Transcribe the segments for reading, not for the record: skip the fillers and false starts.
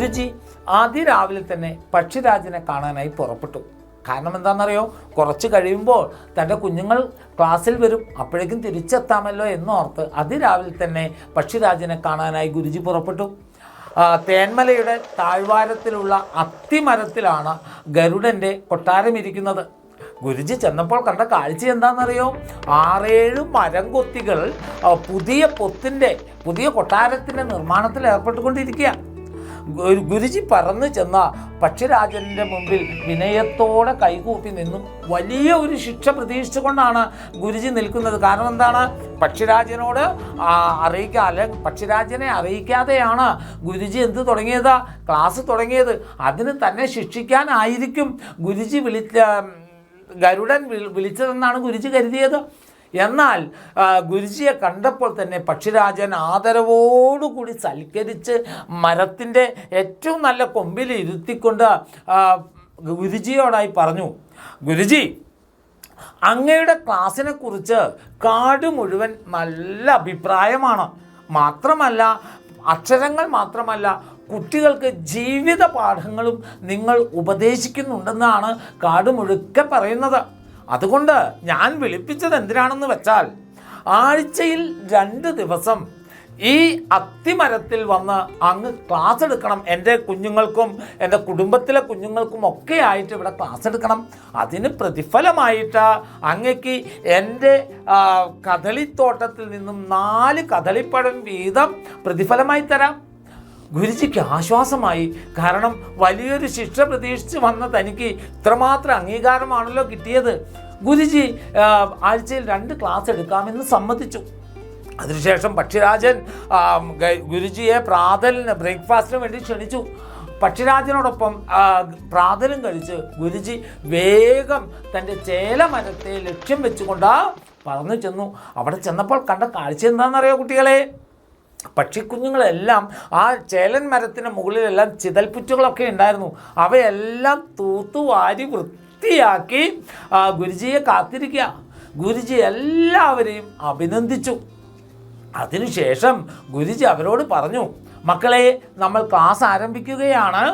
ഗുരുജി അതിരാവിലെ തന്നെ പക്ഷിരാജനെ കാണാനായി പുറപ്പെട്ടു. കാരണം എന്താണെന്നറിയോ, കുറച്ച് കഴിയുമ്പോൾ തൻ്റെ കുഞ്ഞുങ്ങൾ ക്ലാസ്സിൽ വരും, അപ്പോഴേക്കും തിരിച്ചെത്താമല്ലോ എന്നോർത്ത് അതിരാവിലെ തന്നെ പക്ഷിരാജനെ കാണാനായി ഗുരുജി പുറപ്പെട്ടു. തേന്മലയുടെ താഴ്വാരത്തിലുള്ള അത്തിമരത്തിലാണ് ഗരുഡൻ്റെ കൊട്ടാരം ഇരിക്കുന്നത്. ഗുരുജി ചെന്നപ്പോൾ കണ്ട കാഴ്ച എന്താണെന്നറിയോ, 6-7 മരം കൊത്തികൾ പുതിയ കൊട്ടാരത്തിൻ്റെ നിർമ്മാണത്തിൽ ഏർപ്പെട്ടുകൊണ്ടിരിക്കുക. ഗുരുജി പറന്ന് ചെന്ന പക്ഷിരാജൻ്റെ മുമ്പിൽ വിനയത്തോടെ കൈകൂപ്പി നിന്നും വലിയ ഒരു ശിക്ഷ പ്രതീക്ഷിച്ചുകൊണ്ടാണ് ഗുരുജി നിൽക്കുന്നത്. കാരണം എന്താണ്, പക്ഷിരാജനോട് പക്ഷിരാജനെ അറിയിക്കാതെയാണ് ഗുരുജി തുടങ്ങിയത്, ക്ലാസ് തുടങ്ങിയത്. അതിന് തന്നെ ശിക്ഷിക്കാനായിരിക്കും ഗുരുജി ഗരുഡൻ വിളിച്ചതെന്നാണ് ഗുരുജി കരുതിയത്. എന്നാൽ ഗുരുജിയെ കണ്ടപ്പോൾ തന്നെ പക്ഷിരാജൻ ആദരവോടുകൂടി സൽക്കരിച്ച് മരത്തിൻ്റെ ഏറ്റവും നല്ല കൊമ്പിൽ ഇരുത്തിക്കൊണ്ട് ഗുരുജിയോടായി പറഞ്ഞു, ഗുരുജി, അങ്ങയുടെ ക്ലാസ്സിനെ കുറിച്ച് കാട് മുഴുവൻ നല്ല അഭിപ്രായമാണ്. മാത്രമല്ല, അക്ഷരങ്ങൾ മാത്രമല്ല, കുട്ടികൾക്ക് ജീവിത പാഠങ്ങളും നിങ്ങൾ ഉപദേശിക്കുന്നുണ്ടെന്നാണ് കാട് മുഴുക്കെ പറയുന്നത്. അതുകൊണ്ട് ഞാൻ വിളിപ്പിച്ചത് എന്തിനാണെന്ന് വെച്ചാൽ, ആഴ്ചയിൽ 2 ദിവസം ഈ അത്തിമരത്തിൽ വന്ന് അങ്ങ് ക്ലാസ് എടുക്കണം. എൻ്റെ കുഞ്ഞുങ്ങൾക്കും എൻ്റെ കുടുംബത്തിലെ കുഞ്ഞുങ്ങൾക്കും ഒക്കെ ആയിട്ട് ഇവിടെ ക്ലാസ് എടുക്കണം. അതിന് പ്രതിഫലമായിട്ട് അങ്ങക്ക് എൻ്റെ കദളിത്തോട്ടത്തിൽ നിന്നും 4 കദളിപ്പഴം വീതം പ്രതിഫലമായി തരാം. ഗുരുജിക്ക് ആശ്വാസമായി. കാരണം വലിയൊരു ശിക്ഷ പ്രതീക്ഷിച്ച് വന്ന തനിക്ക് ഇത്രമാത്രം അംഗീകാരമാണല്ലോ കിട്ടിയത്. ഗുരുജി ആഴ്ചയിൽ 2 ക്ലാസ് എടുക്കാമെന്ന് സമ്മതിച്ചു. അതിനുശേഷം പക്ഷിരാജൻ ഗുരുജിയെ ബ്രേക്ക്ഫാസ്റ്റിന് വേണ്ടി ക്ഷണിച്ചു. പക്ഷിരാജനോടൊപ്പം പ്രാതലും കഴിച്ച് ഗുരുജി വേഗം തൻ്റെ ചേലമരത്തെ ലക്ഷ്യം വെച്ചുകൊണ്ട് പറന്നു ചെന്നു. അവിടെ ചെന്നപ്പോൾ കണ്ട കാഴ്ച എന്താണെന്നറിയോ കുട്ടികളെ, പക്ഷിക്കുഞ്ഞുങ്ങളെല്ലാം ആ ചേലൻ മരത്തിന് മുകളിലെല്ലാം ചിതൽപ്പുറ്റുകളൊക്കെ ഉണ്ടായിരുന്നു. അവയെല്ലാം തൂത്തുവാരി വൃത്തിയാക്കി ഗുരുജിയെ കാത്തിരിക്കുക. ഗുരുജി എല്ലാവരെയും അഭിനന്ദിച്ചു. അതിനുശേഷം ഗുരുജി അവരോട് പറഞ്ഞു, മക്കളെ, നമ്മൾ ക്ലാസ് ആരംഭിക്കുകയാണ്.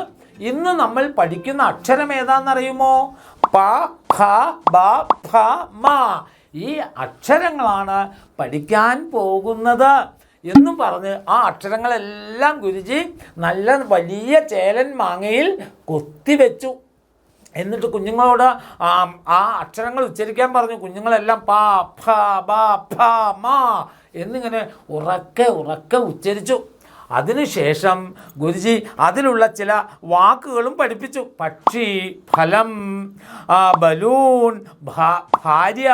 ഇന്ന് നമ്മൾ പഠിക്കുന്ന അക്ഷരം ഏതാണെന്നറിയുമോ? പ, ഖ, ബ, ഭ, മ. ഈ അക്ഷരങ്ങളാണ് പഠിക്കാൻ പോകുന്നത് എന്നും പറഞ്ഞ് ആ അക്ഷരങ്ങളെല്ലാം ഗുരുജി നല്ല വലിയ ചേലൻ മാങ്ങയിൽ കൊത്തിവെച്ചു. എന്നിട്ട് കുഞ്ഞുങ്ങളോട് ആ അക്ഷരങ്ങൾ ഉച്ചരിക്കാൻ പറഞ്ഞു. കുഞ്ഞുങ്ങളെല്ലാം പ, ഫ, ബ, ഭ, മ എന്നിങ്ങനെ ഉറക്കെ ഉച്ചരിച്ചു. അതിനുശേഷം ഗുരുജി അതിലുള്ള ചില വാക്കുകളും പഠിപ്പിച്ചു. പക്ഷി, ഫലം, ബലൂൺ, ഭാര്യ,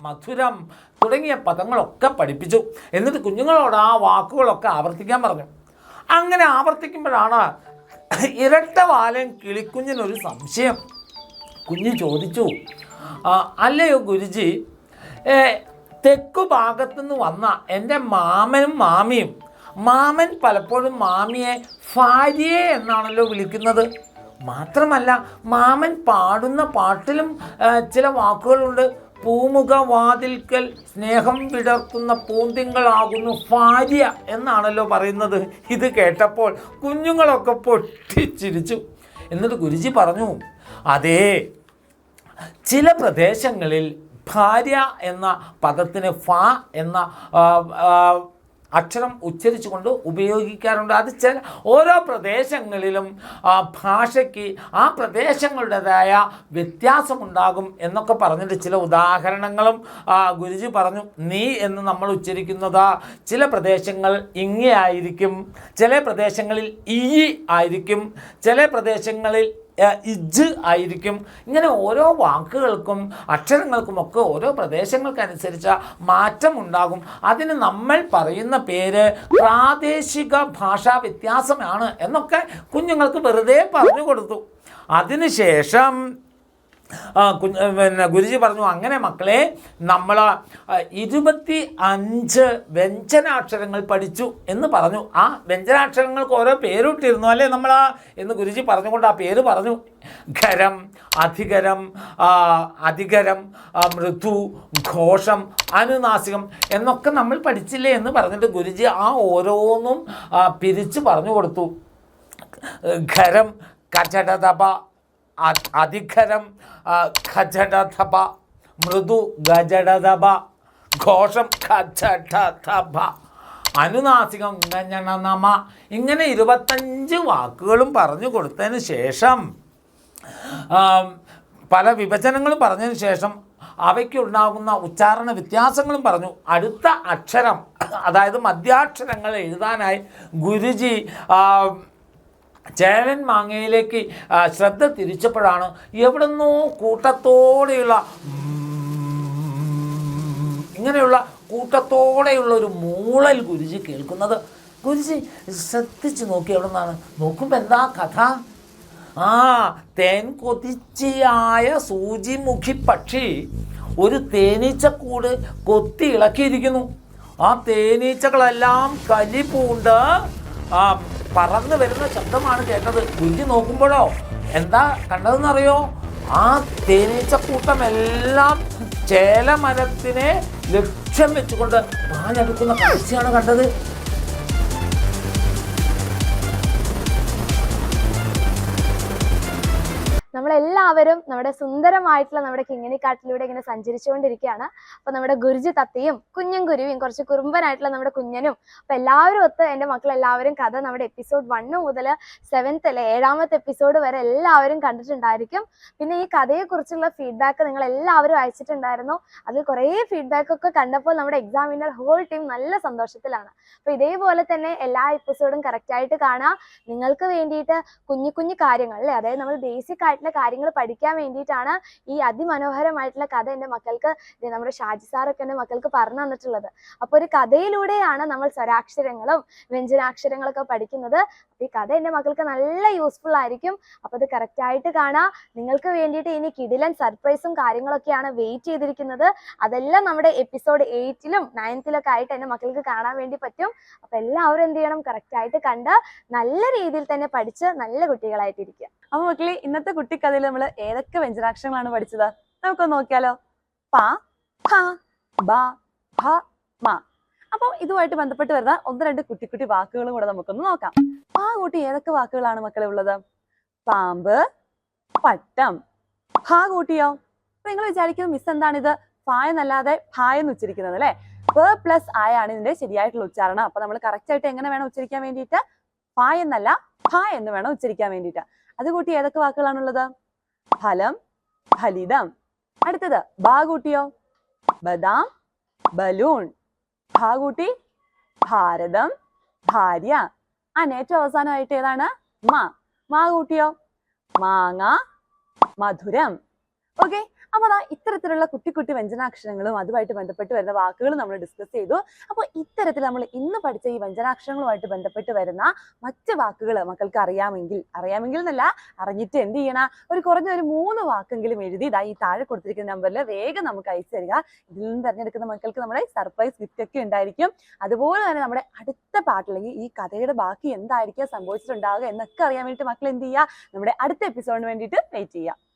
മധുരം തുടങ്ങിയ പദങ്ങളൊക്കെ പഠിപ്പിച്ചു. എന്നിട്ട് കുഞ്ഞുങ്ങളോട് ആ വാക്കുകളൊക്കെ ആവർത്തിക്കാൻ പറഞ്ഞു. അങ്ങനെ ആവർത്തിക്കുമ്പോഴാണ് ഇരട്ടവാലൻ കിളിക്കുഞ്ഞിനൊരു സംശയം. കുഞ്ഞ് ചോദിച്ചു, അല്ലയോ ഗുരുജി, തെക്കു ഭാഗത്തുനിന്ന് വന്ന എൻ്റെ മാമനും മാമിയും, മാമൻ പലപ്പോഴും മാമിയെ ഭാര്യയെ എന്നാണല്ലോ വിളിക്കുന്നത്. മാത്രമല്ല, മാമൻ പാടുന്ന പാട്ടിലും ചില വാക്കുകളുണ്ട്. പൂമുഖ വാതിൽക്കൽ സ്നേഹം വിടർത്തുന്ന പൂന്തിങ്കളാകുന്നു ഭാര്യ എന്നാണല്ലോ പറയുന്നത്. ഇത് കേട്ടപ്പോൾ കുഞ്ഞുങ്ങളൊക്കെ പൊട്ടിച്ചിരിച്ചു. എന്നിട്ട് ഗുരുജി പറഞ്ഞു, അതേ, ചില പ്രദേശങ്ങളിൽ ഭാര്യ എന്ന പദത്തിന് ഫ എന്ന അക്ഷരം ഉച്ചരിച്ചുകൊണ്ട് ഉപയോഗിക്കാറുണ്ട്. അത് ഓരോ പ്രദേശങ്ങളിലും ഭാഷയ്ക്ക് ആ പ്രദേശങ്ങളുടേതായ വ്യത്യാസമുണ്ടാകും എന്നൊക്കെ പറഞ്ഞിട്ട് ചില ഉദാഹരണങ്ങളും ഗുരുജി പറഞ്ഞു. നീ എന്ന് നമ്മൾ ഉച്ചരിക്കുന്നത് ചില പ്രദേശങ്ങൾ ഇങ്ങയായിരിക്കും, ചില പ്രദേശങ്ങളിൽ ഈ ആയിരിക്കും, ചില പ്രദേശങ്ങളിൽ ഇജ് ആയിരിക്കും. ഇങ്ങനെ ഓരോ വാക്കുകൾക്കും അക്ഷരങ്ങൾക്കുമൊക്കെ ഓരോ പ്രദേശങ്ങൾക്കനുസരിച്ച് മാറ്റമുണ്ടാകും. അതിന് നമ്മൾ പറയുന്ന പേര് പ്രാദേശിക ഭാഷാ വ്യത്യാസമാണ് എന്നൊക്കെ കുഞ്ഞുങ്ങൾക്ക് വെറുതെ പറഞ്ഞു കൊടുത്തു. അതിനുശേഷം ഗുരുജി പറഞ്ഞു, അങ്ങനെ മക്കളെ, നമ്മൾ 25 വ്യഞ്ജനാക്ഷരങ്ങൾ പഠിച്ചു എന്ന് പറഞ്ഞു. ആ വ്യഞ്ജനാക്ഷരങ്ങൾക്ക് ഓരോ പേരിട്ടിരുന്നു അല്ലേ നമ്മൾ എന്ന് ഗുരുജി പറഞ്ഞുകൊണ്ട് ആ പേര് പറഞ്ഞു. ഖരം, അധികരം, അധികരം, മൃദു, ഘോഷം, അനുനാസികം എന്നൊക്കെ നമ്മൾ പഠിച്ചില്ലേ എന്ന് പറഞ്ഞിട്ട് ഗുരുജി ആ ഓരോന്നും പിരിച്ച് പറഞ്ഞു കൊടുത്തു. ഖരം കചടതപ, അധിഖരം ഖജടതപ, മൃദു ഗജടതപ, ഘോഷം ഖജടതപ, അനുനാസികം നമ. ഇങ്ങനെ 25 വാക്കുകളും പറഞ്ഞു കൊടുത്തതിന് ശേഷം പല വിഭജനങ്ങളും പറഞ്ഞതിന് ശേഷം അവയ്ക്കുണ്ടാകുന്ന ഉച്ചാരണ വ്യത്യാസങ്ങളും പറഞ്ഞു. അടുത്ത അക്ഷരം, അതായത് മധ്യാക്ഷരങ്ങൾ എഴുതാനായി ഗുരുജി ചേരൻ മാങ്ങയിലേക്ക് ശ്രദ്ധ തിരിച്ചപ്പോഴാണ് എവിടുന്നോ കൂട്ടത്തോടെയുള്ള ഇങ്ങനെയുള്ള കൂട്ടത്തോടെയുള്ള ഒരു മൂളൽ ഗുരുജി കേൾക്കുന്നത്. ഗുരുജി ശ്രദ്ധിച്ച് നോക്കി എവിടെ നിന്നാണ്. നോക്കുമ്പോൾ എന്താ കഥ? തേൻ കൊതിച്ചിയായ സൂചിമുഖി പക്ഷി ഒരു തേനീച്ചക്കൂട് കൊത്തി ഇളക്കിയിരിക്കുന്നു. ആ തേനീച്ചകളെല്ലാം കലി പൂണ്ട് പറന്നു വരുന്ന ശബ്ദമാണ് കേട്ടത്. ഗുരുജി നോക്കുമ്പോഴോ എന്താ കണ്ടതെന്നറിയോ? ആ തേനീച്ചക്കൂട്ടമെല്ലാം ചേലമരത്തിനെ ലക്ഷ്യം വെച്ചുകൊണ്ട് പാലെടുക്കുന്ന കാഴ്ചയാണ് കണ്ടത്. നമ്മളെല്ലാവരും നമ്മുടെ സുന്ദരമായിട്ടുള്ള നമ്മുടെ കിങ്ങിണിക്കാട്ടിലൂടെ ഇങ്ങനെ സഞ്ചരിച്ചുകൊണ്ടിരിക്കുകയാണ്. അപ്പൊ നമ്മുടെ ഗുരുജി തത്തയും കുഞ്ഞും കുരുവിയും കുറച്ച് കുറുമ്പനായിട്ടുള്ള നമ്മുടെ കുഞ്ഞനും അപ്പൊ എല്ലാവരും ഒത്ത് എൻ്റെ മക്കളെല്ലാവരും കഥ നമ്മുടെ എപ്പിസോഡ് 1 മുതൽ 7th അല്ലെ 7ാമത്തെ എപ്പിസോഡ് വരെ എല്ലാവരും കണ്ടിട്ടുണ്ടായിരിക്കും. പിന്നെ ഈ കഥയെക്കുറിച്ചുള്ള ഫീഡ്ബാക്ക് നിങ്ങൾ എല്ലാവരും അയച്ചിട്ടുണ്ടായിരുന്നു. അതിൽ കുറേ ഫീഡ്ബാക്ക് ഒക്കെ കണ്ടപ്പോൾ നമ്മുടെ എക്സാം വിന്നർ ഹോൾ ടീം നല്ല സന്തോഷത്തിലാണ്. അപ്പൊ ഇതേപോലെ തന്നെ എല്ലാ എപ്പിസോഡും കറക്റ്റായിട്ട് കാണാം. നിങ്ങൾക്ക് വേണ്ടിയിട്ട് കുഞ്ഞു കുഞ്ഞു കാര്യങ്ങൾ അല്ലേ, അതായത് നമ്മൾ ബേസിക് ആയിട്ടുള്ള കാര്യങ്ങൾ പഠിക്കാൻ വേണ്ടിയിട്ടാണ് ഈ അതിമനോഹരമായിട്ടുള്ള കഥ എൻ്റെ മക്കൾക്ക് നമ്മുടെ ഷാജി സാറൊക്കെ എൻ്റെ മക്കൾക്ക് പറഞ്ഞു തന്നിട്ടുള്ളത്. അപ്പോൾ ഒരു കഥയിലൂടെയാണ് നമ്മൾ സ്വരാക്ഷരങ്ങളും വ്യഞ്ജനാക്ഷരങ്ങളൊക്കെ പഠിക്കുന്നത്. അപ്പോൾ ഈ കഥ എൻ്റെ മക്കൾക്ക് നല്ല യൂസ്ഫുൾ ആയിരിക്കും. അപ്പോൾ അത് കറക്റ്റായിട്ട് കാണാം. നിങ്ങൾക്ക് വേണ്ടിയിട്ട് ഇനി കിടിലൻ സർപ്രൈസും കാര്യങ്ങളൊക്കെയാണ് വെയിറ്റ് ചെയ്തിരിക്കുന്നത്. അതെല്ലാം നമ്മുടെ എപ്പിസോഡ് 8ലും 9ത്തിലൊക്കെ ആയിട്ട് എൻ്റെ മക്കൾക്ക് കാണാൻ വേണ്ടി പറ്റും. അപ്പോൾ എല്ലാവരും എന്ത് ചെയ്യണം, കറക്റ്റായിട്ട് കണ്ട് നല്ല രീതിയിൽ തന്നെ പഠിച്ച് നല്ല കുട്ടികളായിട്ടിരിക്കുക. അപ്പൊ മക്കളെ, ഇന്നത്തെ കുട്ടിക്കഥയിൽ നമ്മൾ ഏതൊക്കെ വ്യഞ്ജനാക്ഷരങ്ങളാണ് പഠിച്ചത്? നമുക്കൊന്ന് നോക്കിയാലോ. പ, ഫ, ബ, ഭ, മ. അപ്പൊ ഇതുമായിട്ട് ബന്ധപ്പെട്ട് വരുന്ന 1-2 കുട്ടി കുട്ടി വാക്കുകളും കൂടെ നമുക്കൊന്ന് നോക്കാം. പാ കൂട്ടി ഏതൊക്കെ വാക്കുകളാണ് മക്കളെ ഉള്ളത്? പാമ്പ്, പട്ടം. ഭ കൂട്ടിയോ? അപ്പൊ നിങ്ങൾ വിചാരിക്കുന്നത് മിസ് എന്താണിത് ഫ എന്നല്ലാതെ ഭ എന്ന് ഉച്ചരിക്കുന്നത് അല്ലെ? പ പ്ലസ് ആയാണ് ഇതിന്റെ ശരിയായിട്ടുള്ള ഉച്ചാരണം. അപ്പൊ നമ്മൾ കറക്റ്റ് ആയിട്ട് എങ്ങനെ വേണം ഉച്ചരിക്കാൻ വേണ്ടിയിട്ട്? ഫ എന്നല്ല ഭ എന്ന് വേണം ഉച്ചരിക്കാൻ വേണ്ടിയിട്ട്. അത് കൂട്ടി ഏതൊക്കെ വാക്കുകളാണുള്ളത്? ഫലം, ഫലിതം. അടുത്തത് ബാ കൂട്ടിയോ? ബദാം, ബലൂൺ. ഭാ കൂട്ടി? ഭാരതം, ഭാര്യ. ഏറ്റവും അവസാനമായിട്ട് ഏതാണ്? മാ കൂട്ടിയോ? മാങ്ങ, മധുരം. ഓക്കെ, അപ്പൊ ഇത്തരത്തിലുള്ള കുട്ടി കുട്ടി വ്യഞ്ജനാക്ഷരങ്ങളും അതുമായിട്ട് ബന്ധപ്പെട്ട് വരുന്ന വാക്കുകൾ നമ്മൾ ഡിസ്കസ് ചെയ്തു. അപ്പോൾ ഇത്തരത്തിൽ നമ്മൾ ഇന്ന് പഠിച്ച ഈ വ്യഞ്ജനാക്ഷരങ്ങളുമായിട്ട് ബന്ധപ്പെട്ട് വരുന്ന മറ്റ് വാക്കുകൾ മക്കൾക്ക് അറിയാമെങ്കിൽ എന്നല്ല, അറിഞ്ഞിട്ട് എന്ത് ചെയ്യണം, കുറഞ്ഞ 3 വാക്കെങ്കിലും എഴുതി ഈ താഴെ കൊടുത്തിരിക്കുന്ന നമ്പറിൽ വേഗം നമുക്ക് അയച്ചു തരിക. ഇതിൽ നിന്ന് തിരഞ്ഞെടുക്കുന്ന മക്കൾക്ക് നമ്മുടെ സർപ്രൈസ് ഗിഫ്റ്റ് ഒക്കെ ഉണ്ടായിരിക്കും. അതുപോലെ തന്നെ നമ്മുടെ അടുത്ത പാർട്ട് അല്ലെങ്കിൽ ഈ കഥയുടെ ബാക്കി എന്തായിരിക്കും സംഭവിച്ചിട്ടുണ്ടാവുക എന്നൊക്കെ അറിയാൻ വേണ്ടിയിട്ട് മക്കൾ എന്ത് ചെയ്യുക, നമ്മുടെ അടുത്ത എപ്പിസോഡിന് വേണ്ടിയിട്ട് വെയിറ്റ് ചെയ്യുക.